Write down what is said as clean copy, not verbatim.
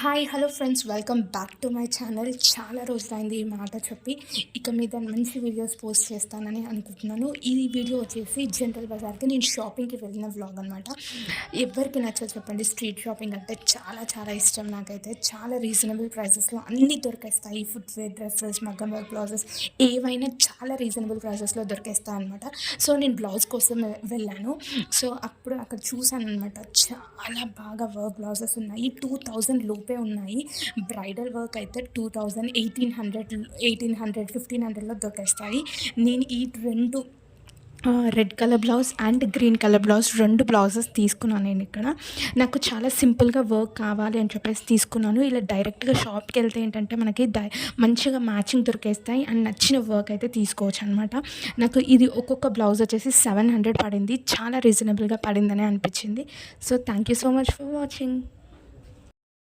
Hi hello friends, welcome back to my channel. చాలా రోజులైంది ఈ మాట చెప్పి. ఇక మీద మంచి వీడియోస్ పోస్ట్ చేస్తానని అనుకుంటున్నాను. ఈ వీడియో వచ్చేసి జనరల్ బజార్కి నేను షాపింగ్కి వెళ్ళిన వ్లాగ్ అనమాట. ఎవరికి నచ్చదు చెప్పండి, స్ట్రీట్ షాపింగ్ అంటే చాలా చాలా ఇష్టం నాకైతే. చాలా రీజనబుల్ ప్రైసెస్లో అన్నీ దొరికేస్తాయి. ఫుట్వేర్, డ్రెస్సెస్, మగ్గం వర్క్ బ్లౌజెస్ ఏవైనా చాలా రీజనబుల్ ప్రైసెస్లో దొరికేస్తాయి అనమాట. సో నేను బ్లౌజ్ కోసం వెళ్ళాను. సో అప్పుడు అక్కడ చూసాను అనమాట. చాలా బాగా వర్క్ బ్లౌజెస్ ఉన్నాయి. 2000 లోపే ఉన్నాయి. బ్రైడల్ వర్క్ అయితే 2000, 1800, 1500లో దొరికేస్తాయి. నేను ఈ రెండు red colour blouse and green colour blouse, రెండు బ్లౌజెస్ తీసుకున్నాను నేను ఇక్కడ. నాకు చాలా సింపుల్గా వర్క్ కావాలి అని చెప్పేసి తీసుకున్నాను. ఇలా డైరెక్ట్గా షాప్కి వెళ్తే ఏంటంటే మనకి మంచిగా మ్యాచింగ్ దొరికేస్తాయి అండ్ నచ్చిన వర్క్ అయితే తీసుకోవచ్చు అనమాట. నాకు ఇది ఒక్కొక్క బ్లౌజ్ వచ్చేసి 700 పడింది. చాలా రీజనబుల్గా పడిందని అనిపించింది. So thank you so much for watching.